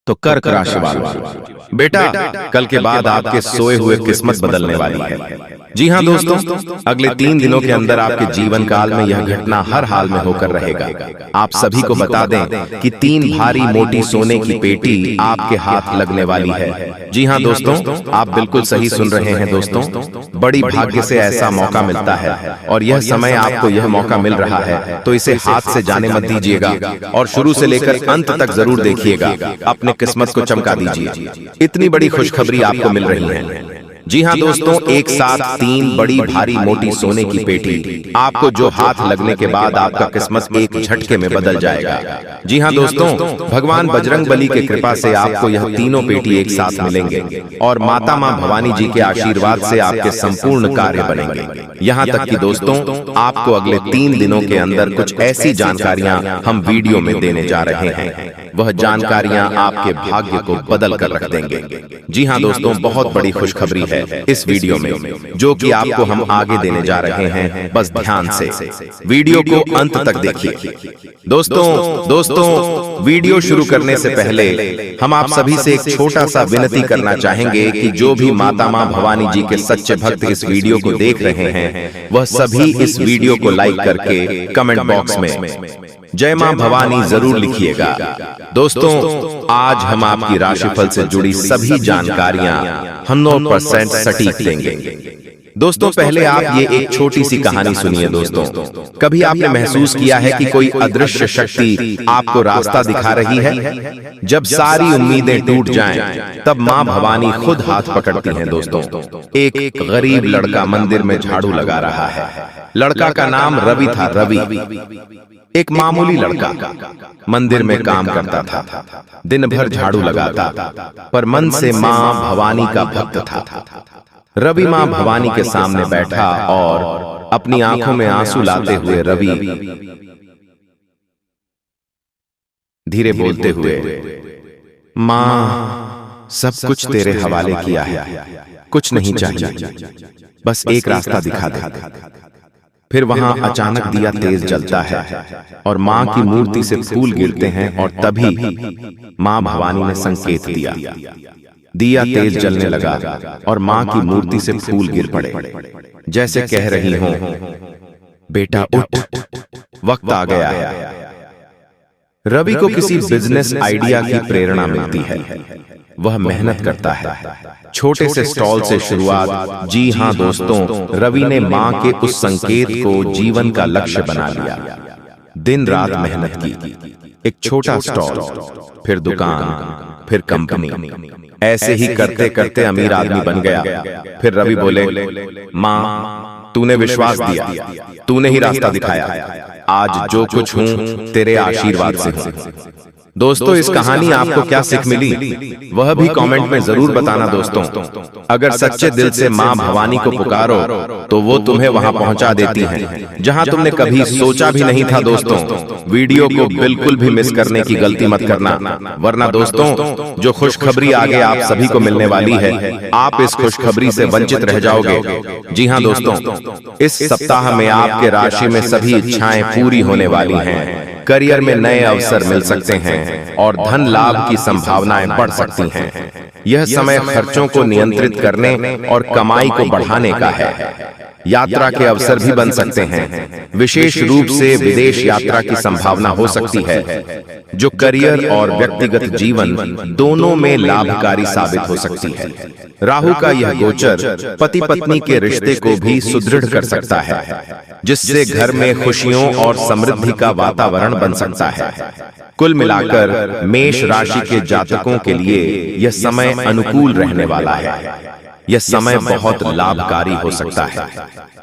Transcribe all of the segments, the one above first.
तो कर्क राशि वालों, बेटा कल के बाद आपके सोए हुए किस्मत बदलने वाली है। जी हाँ दोस्तों, अगले 3 दिनों के अंदर आपके जीवन काल में यह घटना हर हाल में होकर रहेगा। आप सभी को बता दें कि 3 भारी मोटी सोने की पेटी आपके हाथ लगने वाली है। जी हाँ दोस्तों, आप बिल्कुल सही सुन रहे हैं दोस्तों। बड़ी भाग्य से ऐसा मौका मिलता है और यह समय आपको यह मौका मिल रहा है, तो इसे हाथ से जाने मत दीजिएगा और शुरू से लेकर अंत तक जरूर देखिएगा। अपने किस्मत को चमका दीजिए। इतनी बड़ी खुशखबरी आपको मिल रही है। जी हाँ दोस्तों, एक साथ 3 बड़ी भारी मोटी सोने की पेटी आपको जो हाथ लगने के बाद आपका किस्मत एक झटके में बदल जाएगा। जी हाँ दोस्तों, भगवान बजरंगबली के कृपा से आपको यह तीनों पेटी एक साथ मिलेंगे और माता माँ भवानी जी के आशीर्वाद से आपके संपूर्ण कार्य बनेंगे। यहाँ तक कि दोस्तों, आपको अगले 3 दिनों के अंदर कुछ ऐसी जानकारियां हम वीडियो में देने जा रहे हैं, वह जानकारियां आपके भाग्य को बदल कर रख देंगे। जी हाँ दोस्तों, बहुत बड़ी खुशखबरी है इस वीडियो में, जो कि आपको हम आगे देने जा रहे हैं। बस ध्यान से वीडियो को अंत तक देखिए। दोस्तों, वीडियो शुरू करने से पहले हम आप सभी से एक छोटा सा विनती करना चाहेंगे कि जो भी माता माँ भवानी जी के सच्चे भक्त इस वीडियो को देख रहे हैं, वह सभी इस वीडियो को लाइक करके कमेंट बॉक्स में जय मां भवानी जरूर लिखिएगा। दोस्तों, आज हम आपकी राशिफल से जुड़ी सभी जानकारियां 100% सटीक देंगे। दोस्तों, पहले आप ये एक छोटी सी कहानी सुनिए। दोस्तों, कभी आपने महसूस किया है कि कोई अदृश्य शक्ति आपको रास्ता दिखा रही है? जब सारी उम्मीदें टूट जाएं, तब मां भवानी खुद हाथ पकड़ती हैं। दोस्तों, एक गरीब लड़का मंदिर में झाड़ू लगा रहा है। लड़का का नाम रवि था। रवि एक मामूली लड़का मंदिर में काम करता था, दिन भर झाड़ू लगाता, पर मन से मां भवानी का भक्त था। रवि मां भवानी के सामने बैठा और अपनी आंखों में आंसू लाते हुए रवि धीरे बोलते हुए, मां सब कुछ तेरे हवाले किया है, कुछ नहीं चाहिए, बस एक रास्ता दिखा दे। फिर वहां अचानक दिया तेज जलता है और मां की मूर्ति से फूल गिरते हैं और तभी मां भवानी ने संकेत दिया। दिया तेज जलने लगा और मां की मूर्ति से फूल गिर पड़े, जैसे कह रही हो, बेटा उठ, वक्त आ गया है। रवि को किसी बिजनेस आइडिया की प्रेरणा मिलती है। वह मेहनत करता है। छोटे से स्टॉल से शुरुआत। जी हाँ दोस्तों, रवि ने मां के उस संकेत को जीवन का लक्ष्य बना लिया। दिन रात मेहनत की। एक छोटा स्टॉल, फिर दुकान, फिर कंपनी। ऐसे ही करते करते अमीर आदमी बन गया। फिर रवि बोले, मां तूने विश्वास दिया, तूने ही रास्ता दिखाया। आज जो कुछ हूं तेरे आशीर्वाद से हूं। दोस्तों, इस कहानी आपको क्या सीख मिली, वह भी कमेंट में जरूर बताना। दोस्तों, अगर सच्चे दिल से मां भवानी को पुकारो तो वो तुम्हें वहां पहुंचा देती हैं, जहां तुमने कभी सोचा भी नहीं था। दोस्तों, वीडियो को बिल्कुल भी मिस करने की गलती मत करना, वरना दोस्तों जो खुशखबरी आगे आप सभी को मिलने वाली है, आप इस खुशखबरी से वंचित रह जाओगे। जी हाँ दोस्तों, इस सप्ताह में आपके राशि में सभी इच्छाएं पूरी होने वाली हैं। करियर में नए अवसर मिल सकते हैं और धन लाभ की संभावनाएं बढ़ सकती हैं। यह समय खर्चों को नियंत्रित करने और कमाई को बढ़ाने का है। यात्रा के अवसर भी बन सकते हैं। विशेष रूप से विदेश यात्रा की संभावना हो सकती है, जो करियर और व्यक्तिगत जीवन दोनों में लाभकारी साबित हो सकती है। राहु का यह गोचर पति पत्नी के रिश्ते को भी सुदृढ़ कर सकता है, जिससे घर में खुशियों और समृद्धि का वातावरण बन सकता है। कुल मिलाकर मेष राशि के जातकों के लिए यह समय अनुकूल रहने वाला है। यह समय बहुत लाभकारी हो सकता है।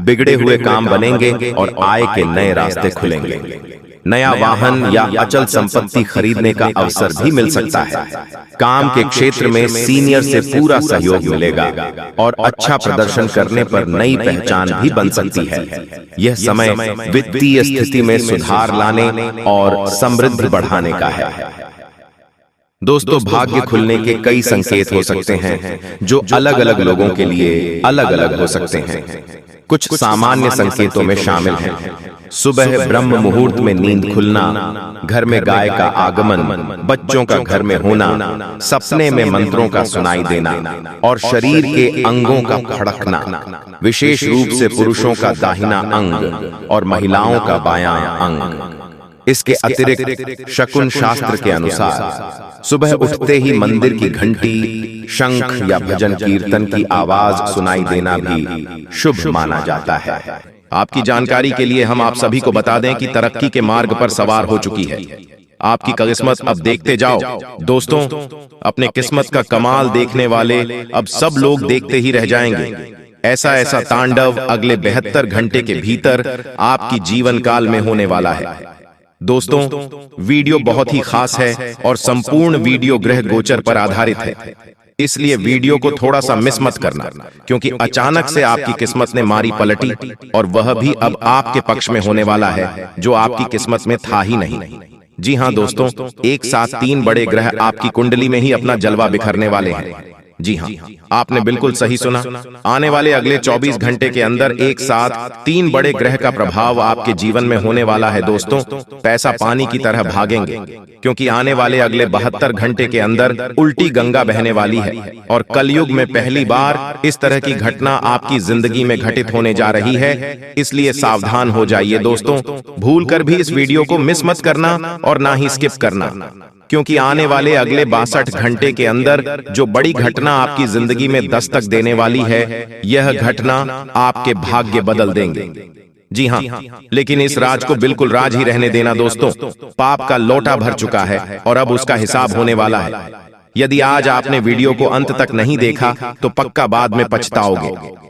बिगड़े हुए काम बनेंगे और आय के नए रास्ते खुलेंगे। नया वाहन या अचल संपत्ति खरीदने का अवसर भी मिल सकता है। काम के क्षेत्र में सीनियर से पूरा सहयोग मिलेगा और अच्छा प्रदर्शन करने पर नई पहचान भी बन सकती है। यह समय वित्तीय स्थिति में सुधार लाने और समृद्धि बढ़ाने का है। दोस्तों, भाग्य खुलने के कई संकेत हो सकते हैं, जो अलग अलग लोगों के लिए अलग अलग हो सकते हैं। कुछ सामान्य संकेतों में शामिल हैं। सुबह ब्रह्म मुहूर्त में नींद खुलना, घर में गाय का आगमन, बच्चों का घर में होना, सपने में मंत्रों का सुनाई देना और शरीर के अंगों का फड़कना, विशेष रूप से पुरुषों का दाहिना अंग और महिलाओं का बायां अंग। इसके अतिरिक्त शकुन शास्त्र के अनुसार सुबह उठते ही मंदिर की घंटी, शंख या भजन कीर्तन की आवाज सुनाई देना भी शुभ माना जाता है। आपकी जानकारी के लिए हम आप सभी को बता दें कि तरक्की के मार्ग पर सवार हो चुकी है। आपकी किस्मत अब देखते जाओ दोस्तों, अपने किस्मत का कमाल देखने वाले अब सब लोग देखते ही रह जाएंगे। ऐसा ऐसा तांडव अगले 72 घंटे के भीतर आपकी जीवन काल में होने वाला है। दोस्तों, वीडियो बहुत ही खास है और संपूर्ण वीडियो ग्रह गोचर पर आधारित है, इसलिए वीडियो को थोड़ा सा मिस मत करना, क्योंकि अचानक से आपकी किस्मत ने मारी पलटी और वह भी अब आपके पक्ष में होने वाला है, जो आपकी किस्मत में था ही नहीं। जी हां दोस्तों, एक साथ 3 बड़े ग्रह आपकी कुंडली में ही अपना जलवा बिखरने वाले हैं। जी हां, आपने बिल्कुल सही सुना। आने वाले अगले 24 घंटे के अंदर एक साथ 3 बड़े ग्रह का प्रभाव आपके जीवन में होने वाला है। दोस्तों, पैसा पानी की तरह भागेंगे, क्योंकि आने वाले अगले 72 घंटे के अंदर उल्टी गंगा बहने वाली है और कलयुग में पहली बार इस तरह की घटना आपकी जिंदगी में घटित होने जा रही है। इसलिए सावधान हो जाइए दोस्तों, भूल कर भी इस वीडियो को मिस मत करना और ना ही स्किप करना, क्योंकि आने वाले अगले 62 घंटे के अंदर जो बड़ी घटना आपकी जिंदगी में दस्तक देने वाली है, यह घटना आपके भाग्य बदल देंगे। जी हां, लेकिन इस राज को बिल्कुल राज ही रहने देना दोस्तों। पाप का लोटा भर चुका है और अब उसका हिसाब होने वाला है। यदि आज आपने वीडियो को अंत तक नहीं देखा तो पक्का बाद में पछताओगे।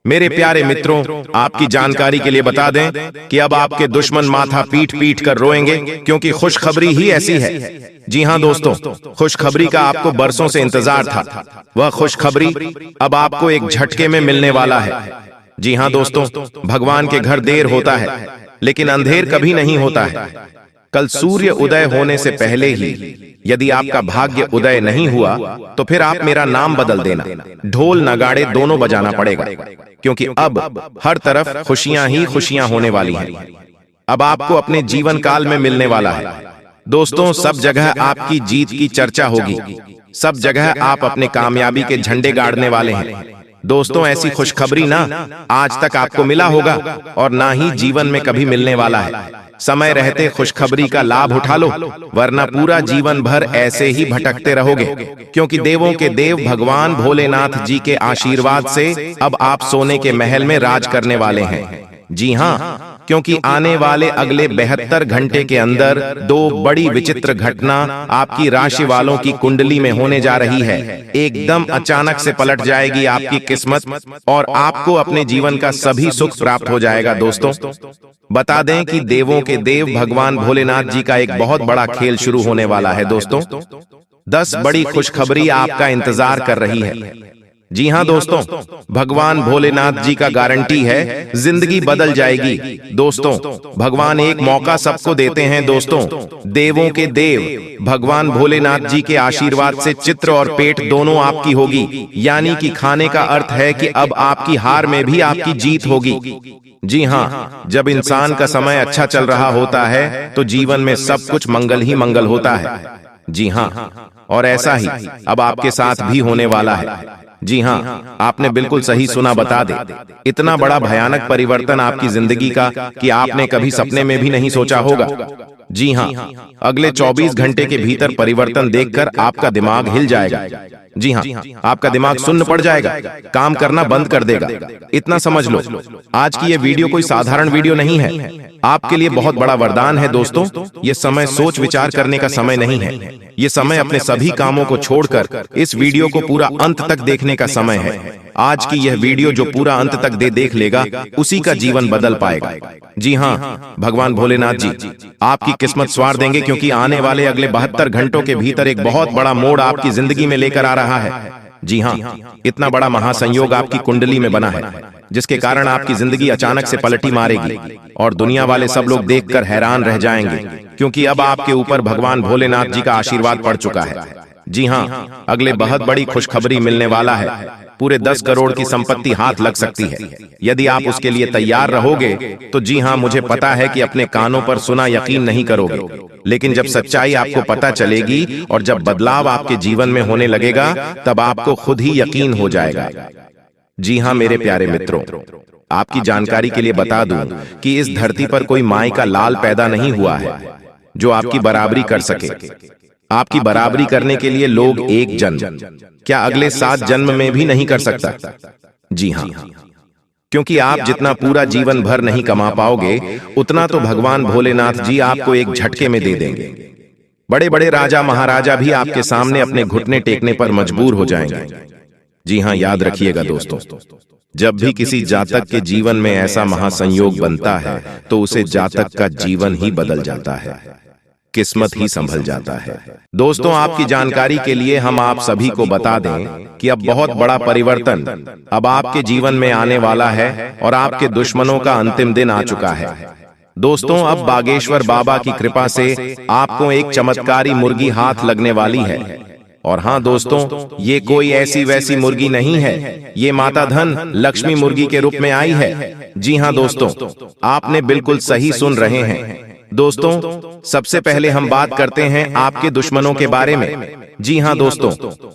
मेरे प्यारे मित्रों, आपकी जानकारी के लिए बता दें कि अब आपके दुश्मन माथा पीट पीट कर रोएंगे, क्योंकि खुशखबरी ही ऐसी है। जी हां दोस्तों, खुशखबरी का आपको बरसों से इंतजार था। वह खुशखबरी अब आपको एक झटके में मिलने वाला है। जी हां दोस्तों, भगवान के घर देर होता है, लेकिन अंधेर कभी नहीं होता है। कल सूर्य उदय होने से पहले ही यदि आपका भाग्य उदय नहीं हुआ तो फिर आप मेरा नाम बदल देना। ढोल नगाड़े दोनों बजाना पड़ेगा, क्योंकि अब हर तरफ खुशियां ही खुशियां होने वाली हैं। अब आपको अपने जीवन काल में मिलने वाला है। दोस्तों, सब जगह आपकी जीत की चर्चा होगी, सब जगह आप अपने कामयाबी के झंडे गाड़ने वाले हैं। दोस्तों, ऐसी खुशखबरी ना आज तक आपको मिला होगा और ना ही जीवन में कभी मिलने वाला है। समय रहते खुशखबरी का लाभ उठा लो, वरना पूरा जीवन भर ऐसे ही भटकते रहोगे, क्योंकि देवों के देव भगवान भोलेनाथ जी के आशीर्वाद से अब आप सोने के महल में राज करने वाले हैं। जी हां, क्योंकि आने वाले अगले 72 घंटे के अंदर 2 बड़ी विचित्र घटना आपकी राशि वालों की कुंडली में होने जा रही है। एकदम अचानक से पलट जाएगी आपकी किस्मत और आपको अपने जीवन का सभी सुख प्राप्त हो जाएगा। दोस्तों, बता दें कि देवों के देव भगवान भोलेनाथ जी का एक बहुत बड़ा खेल शुरू होने वाला है। दोस्तों, 10 बड़ी खुशखबरी आपका इंतजार कर रही है। जी हां दोस्तों, भगवान भोलेनाथ जी का गारंटी है जिंदगी बदल जाएगी। दोस्तों, भगवान एक मौका सबको देते हैं। दोस्तों, देवों के देव भगवान भोलेनाथ जी के आशीर्वाद से चित्र और पेट दोनों आपकी होगी, यानी कि खाने का अर्थ है कि अब आपकी हार में भी आपकी जीत होगी। जी हां, जब इंसान का समय अच्छा चल रहा होता है तो जीवन में सब कुछ मंगल ही मंगल होता है। जी हां, और ऐसा ही अब आपके साथ भी होने वाला है। जी हां, आपने बिल्कुल सही सुना। बता दे, इतना बड़ा भयानक परिवर्तन आपकी जिंदगी का कि आपने कभी सपने में भी नहीं सोचा होगा। जी हां, अगले 24 घंटे के भीतर परिवर्तन देखकर आपका दिमाग हिल जाएगा। जी हां, आपका दिमाग सुन्न पड़ जाएगा, काम करना बंद कर देगा। इतना समझ लो, आज की ये वीडियो कोई साधारण वीडियो नहीं है, आपके लिए बहुत बड़ा वरदान है। दोस्तों, ये समय सोच विचार करने का समय नहीं है, ये समय अपने सभी कामों को छोड़कर इस वीडियो को पूरा अंत तक देखने का समय है। आज की यह वीडियो जो पूरा अंत तक देख लेगा, उसी का जीवन बदल पाएगा। जी हां, भगवान भोलेनाथ जी आपकी किस्मत संवार देंगे, क्योंकि आने वाले अगले 72 घंटों के भीतर एक बहुत बड़ा मोड़ आपकी जिंदगी में लेकर आ रहा है। जी हां, इतना बड़ा महासंयोग आपकी कुंडली में बना है, जिसके कारण आपकी जिंदगी अचानक से पलटी मारेगी और दुनिया वाले सब लोग देखकर हैरान रह जाएंगे, क्योंकि अब आपके ऊपर भगवान भोलेनाथ जी का आशीर्वाद पड़ चुका है। जी हां, अगले बहुत बड़ी खुशखबरी मिलने वाला है। पूरे 10 करोड़ की संपत्ति हाथ लग सकती है। यदि आप उसके लिए तैयार रहोगे तो जी हाँ, मुझे पता है कि अपने कानों पर सुना यकीन नहीं करोगे, लेकिन जब सच्चाई आपको पता चलेगी और जब बदलाव आपके जीवन में होने लगेगा तब आपको खुद ही यकीन हो जाएगा। जी हाँ मेरे प्यारे मित्रों, आपकी जानकारी के लिए बता दूं कि इस धरती पर कोई माई का लाल पैदा नहीं हुआ है जो आपकी बराबरी कर सके। आपकी बराबरी करने के लिए लोग एक जन्म, क्या अगले 7 जन्म में भी नहीं कर सकता। जी हाँ, क्योंकि आप जितना पूरा जीवन भर नहीं कमा पाओगे उतना तो भगवान भोलेनाथ जी आपको एक झटके में दे देंगे। बड़े बड़े राजा महाराजा भी आपके सामने अपने घुटने टेकने पर मजबूर हो जाएंगे। जी हाँ, याद रखिएगा दोस्तों, जब भी किसी जातक के जीवन में ऐसा महासंयोग बनता है तो उसे जातक का जीवन ही बदल जाता है, किस्मत ही संभल जाता है। दोस्तों, आपकी जानकारी के लिए हम आप सभी को बता दें कि अब बहुत बड़ा परिवर्तन अब आपके जीवन में आने वाला है और आपके दुश्मनों का अंतिम दिन आ चुका है। दोस्तों, अब बागेश्वर बाबा की कृपा से आपको एक चमत्कारी मुर्गी हाथ लगने वाली है। और हाँ दोस्तों, ये कोई ऐसी वैसी मुर्गी नहीं है, ये माता धन लक्ष्मी मुर्गी के रूप में आई है। जी हाँ दोस्तों, आपने बिल्कुल सही सुन रहे हैं। दोस्तों, सबसे पहले हम बात करते हैं आपके दुश्मनों के बारे में। जी हाँ दोस्तों,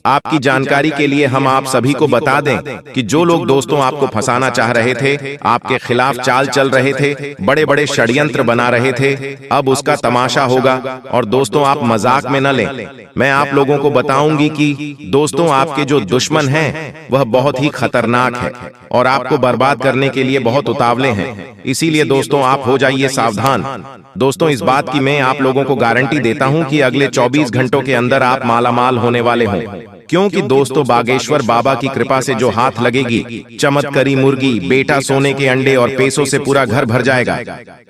आपकी जानकारी के लिए हम आप सभी को बता दें कि जो लोग दोस्तों आपको फंसाना चाह रहे थे, आपके खिलाफ चाल चल रहे थे, बड़े बड़े षड्यंत्र बना रहे थे, अब उसका तमाशा होगा। और दोस्तों, आप मजाक में न लें, मैं आप लोगों को बताऊंगी कि दोस्तों आपके जो दुश्मन हैं वह बहुत ही खतरनाक है और आपको बर्बाद करने के लिए बहुत उतावले हैं। इसीलिए दोस्तों आप हो जाइए सावधान। दोस्तों, इस बात की मैं आप लोगों को गारंटी देता हूं कि अगले 24 घंटों के अंदर आप मालामाल होने वाले हों, क्योंकि दोस्तों बागेश्वर बाबा की कृपा से जो हाथ लगेगी, चमत्कारी मुर्गी, बेटा सोने के अंडे और पैसों से पूरा घर भर जाएगा।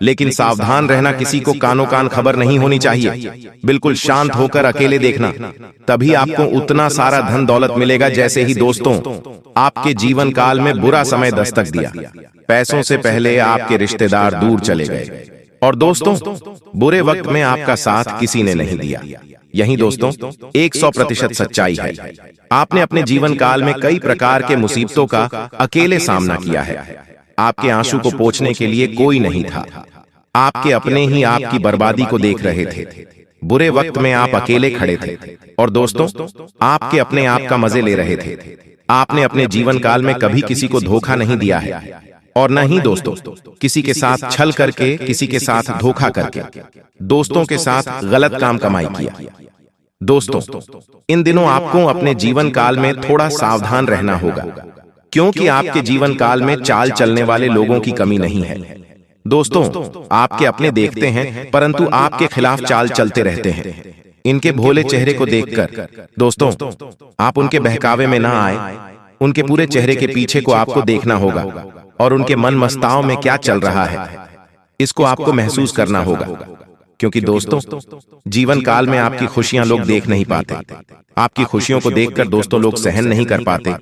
लेकिन सावधान रहना, किसी को कानो कान खबर नहीं होनी चाहिए। बिल्कुल शांत होकर अकेले देखना, तभी आपको उतना सारा धन दौलत मिलेगा। जैसे ही दोस्तों आपके जीवन काल में बुरा समय दस्तक दिया, पैसों से पहले आपके रिश्तेदार दूर चले गए और दोस्तों बुरे वक्त में आपका साथ किसी ने नहीं दिया। यही दोस्तों 100% सच्चाई है। आपने अपने जीवन काल में कई प्रकार के मुसीबतों का अकेले सामना किया है। आपके आंसू को पोंछने के लिए कोई नहीं था। आपके अपने ही आपकी बर्बादी को देख रहे थे। बुरे वक्त में आप अकेले खड़े थे और दोस्तों आपके अपने आप का मजे ले रहे थे। आपने अपने जीवन काल में कभी किसी को धोखा नहीं दिया है और न ही दोस्तों किसी के साथ छल करके, किसी के साथ धोखा करके, दोस्तों के साथ गलत काम कमाई किया। दोस्तों, इन दिनों आपको अपने जीवन काल में थोड़ा सावधान रहना होगा, क्योंकि आपके जीवन काल में चाल चलने वाले लोगों की कमी नहीं है। दोस्तों, आपके अपने देखते हैं परंतु आपके खिलाफ चाल चलते रहते हैं। इनके भोले चेहरे को देखकर दोस्तों आप उनके बहकावे में ना आए। उनके पूरे चेहरे के पीछे को आपको देखना होगा और उनके मन मस्ताओं में क्या चल रहा है इसको आपको महसूस करना होगा। क्योंकि दोस्तों जीवन काल में आपकी खुशियां लोग देख नहीं पाते। आपकी खुशियों को देखकर दोस्तों लोग सहन नहीं कर पाते।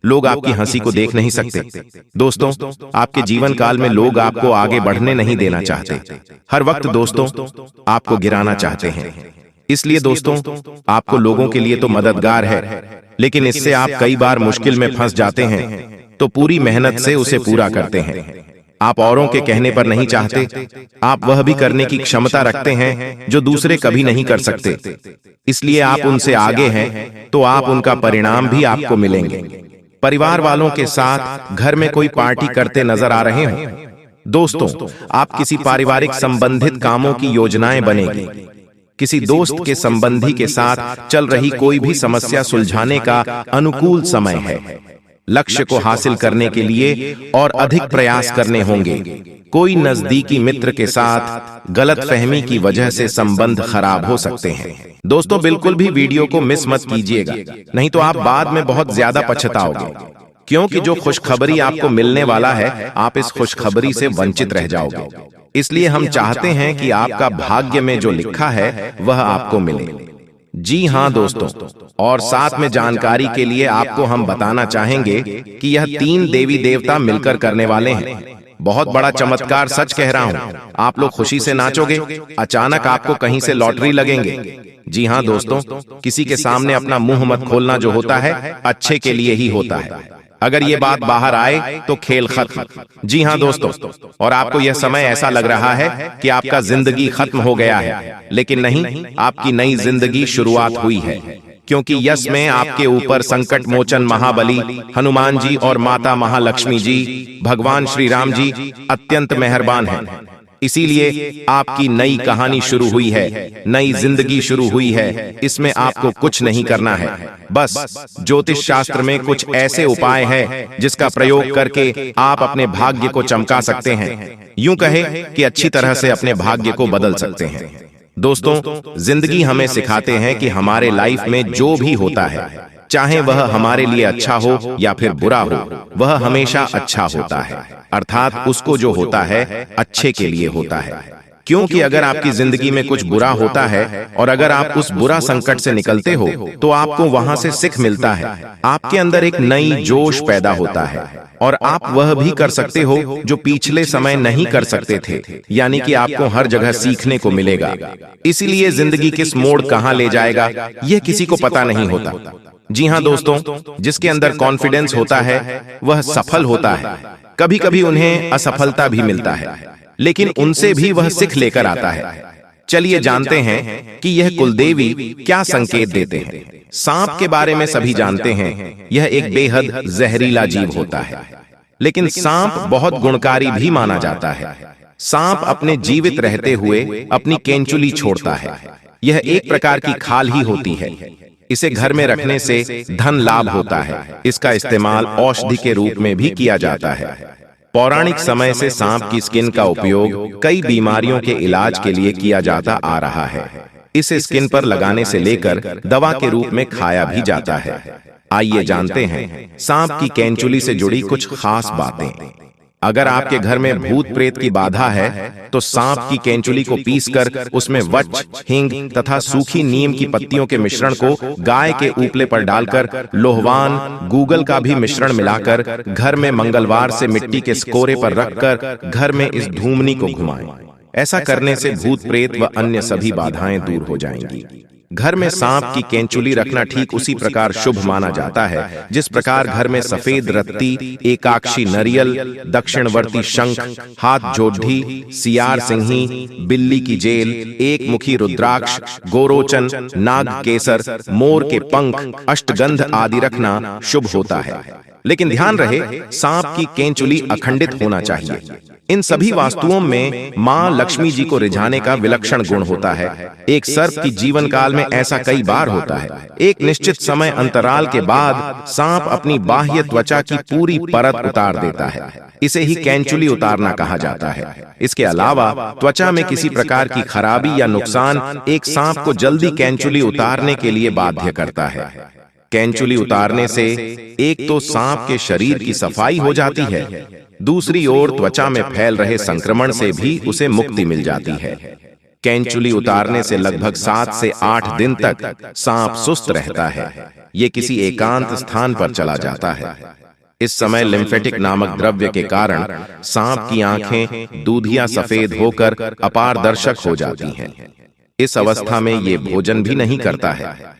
लोग आपकी हंसी को देख नहीं सकते। दोस्तों आपके जीवन काल में लोग आपको आगे बढ़ने नहीं देना चाहते। हर वक्त दोस्तों आपको गिराना चाहते हैं। इसलिए दोस्तों आपको लोगों के लिए तो मददगार है, लेकिन इससे आप कई बार मुश्किल में फंस जाते हैं, तो पूरी मेहनत से उसे पूरा करते हैं। आप औरों के कहने पर नहीं चाहते, आप वह भी करने की क्षमता रखते हैं जो दूसरे कभी नहीं कर सकते। इसलिए आप उनसे आगे हैं, तो आप उनका परिणाम भी आपको मिलेंगे। परिवार वालों के साथ घर में कोई पार्टी करते नजर आ रहे हो दोस्तों, आप किसी पारिवारिक संबंधित कामों की योजनाएं बनेगी। किसी दोस्त के संबंधी के साथ चल रही कोई भी समस्या सुलझाने का अनुकूल समय है। लक्ष्य को हासिल करने के लिए और अधिक प्रयास करने होंगे। कोई नजदीकी मित्र के साथ गलतफहमी की वजह से संबंध खराब हो सकते हैं। दोस्तों बिल्कुल भी वीडियो को मिस मत कीजिएगा, नहीं तो आप बाद में बहुत ज्यादा पछताओगे, क्योंकि जो खुशखबरी आपको मिलने वाला है आप इस खुशखबरी से वंचित रह जाओगे। इसलिए हम चाहते हैं कि आपका भाग्य में जो लिखा है वह आपको मिले। जी हाँ दोस्तों, और साथ में जानकारी के लिए आपको हम बताना चाहेंगे कि यह 3 देवी देवता मिलकर करने वाले हैं। बहुत बड़ा चमत्कार सच कह रहा हूँ, आप लोग खुशी से नाचोगे। अचानक आपको कहीं से लॉटरी लगेंगे। जी हाँ दोस्तों, किसी के सामने अपना मुंह मत खोलना जो होता है अच्छे के लिए ही होता है। अगर ये बात बाहर आए तो खेल खत्म। जी हाँ दोस्तों, और आपको यह समय ऐसा लग रहा है कि आपका जिंदगी खत्म हो गया है, लेकिन नहीं, आपकी नई जिंदगी शुरुआत हुई है, क्योंकि यश में आपके ऊपर संकट मोचन महाबली हनुमान जी और माता महालक्ष्मी जी, भगवान श्री राम जी अत्यंत मेहरबान हैं। इसीलिए आपकी नई कहानी शुरू हुई है, नई जिंदगी शुरू हुई है। इसमें आपको कुछ नहीं करना है, बस ज्योतिष शास्त्र में कुछ ऐसे उपाय हैं जिसका प्रयोग करके आप अपने भाग्य को चमका सकते हैं। यूं कहे कि अच्छी तरह से अपने भाग्य को बदल सकते हैं। दोस्तों, जिंदगी हमें सिखाते हैं कि हमारे लाइफ में जो भी होता है, चाहे वह हमारे लिए अच्छा हो या फिर बुरा हो, वह हमेशा अच्छा होता है। अर्थात उसको जो होता है अच्छे के लिए होता है। क्योंकि अगर आपकी जिंदगी में कुछ बुरा होता है और अगर आप उस बुरा संकट से निकलते हो तो आपको वहां से सीख मिलता है, आपके अंदर एक नई जोश पैदा होता है और आप वह भी कर सकते हो जो पिछले समय नहीं कर सकते थे। यानी कि आपको हर जगह सीखने को मिलेगा। इसीलिए जिंदगी किस मोड़ कहां ले जाएगा यह किसी को पता नहीं होता। जी हाँ दोस्तों, जिसके अंदर कॉन्फिडेंस होता है वह सफल होता है। कभी कभी उन्हें असफलता भी मिलता है, लेकिन उनसे भी वह सीख लेकर आता है। चलिए जानते हैं कि यह कुलदेवी क्या संकेत देते हैं। सांप के बारे में सभी जानते हैं, यह एक बेहद जहरीला जीव होता है, लेकिन सांप बहुत गुणकारी भी माना जाता है। सांप अपने जीवित रहते हुए अपनी केंचुली छोड़ता है। यह एक प्रकार की खाल ही होती है। इसे घर में रखने से धन लाभ होता है। इसका इस्तेमाल औषधि के रूप में भी किया जाता है। पौराणिक समय से सांप की स्किन का उपयोग कई बीमारियों के इलाज के लिए किया जाता आ रहा है। इसे स्किन पर लगाने से लेकर दवा के रूप में खाया भी जाता है। आइए जानते हैं सांप की केंचुली से जुड़ी कुछ खास बातें। अगर आपके घर में भूत प्रेत की बाधा है तो सांप की केंचुली को पीसकर उसमें वच, हींग तथा सूखी नीम की पत्तियों के मिश्रण को गाय के उपले पर डालकर लोहवान, गूगल का भी मिश्रण मिलाकर घर में मंगलवार से मिट्टी के स्कोरे पर रखकर घर में इस धूमनी को घुमाएं। ऐसा करने से भूत प्रेत व अन्य सभी बाधाएं दूर हो जाएंगी। घर में सांप की केंचुली रखना ठीक उसी प्रकार शुभ माना जाता है जिस प्रकार घर में सफेद रत्ती, एकाक्षी नरियल, दक्षिणवर्ती शंख, हाथ जोड़ी, सियार सिंही, बिल्ली की जेल, एक मुखी रुद्राक्ष, गोरोचन, नाग केसर, मोर के पंख, अष्टगंध आदि रखना शुभ होता है। लेकिन ध्यान रहे, सांप की केंचुली अखंडित होना चाहिए। इन सभी वास्तुओं में मां लक्ष्मी जी को रिझाने का विलक्षण गुण होता है। एक सर्प की जीवन काल में ऐसा कई बार होता है। एक निश्चित समय अंतराल के बाद सांप अपनी बाह्य त्वचा की पूरी परत उतार देता है। इसे ही केंचुली उतारना कहा जाता है। इसके अलावा त्वचा में किसी प्रकार की खराबी या नुकसान एक सांप को जल्दी केंचुली उतारने के लिए बाध्य करता है। केंचुली उतारने से एक तो सांप के शरीर की सफाई हो जाती है, दूसरी ओर त्वचा में फैल रहे संक्रमण से भी उसे मुक्ति मिल जाती है। केंचुली उतारने से लगभग 7 से 8 दिन तक सांप सुस्त रहता है। ये किसी एकांत स्थान पर चला जाता है। इस समय लिम्फेटिक नामक द्रव्य के कारण सांप की आंखें दूधिया सफेद होकर अपारदर्शक हो जाती हैं। इस अवस्था में ये भोजन भी नहीं करता है।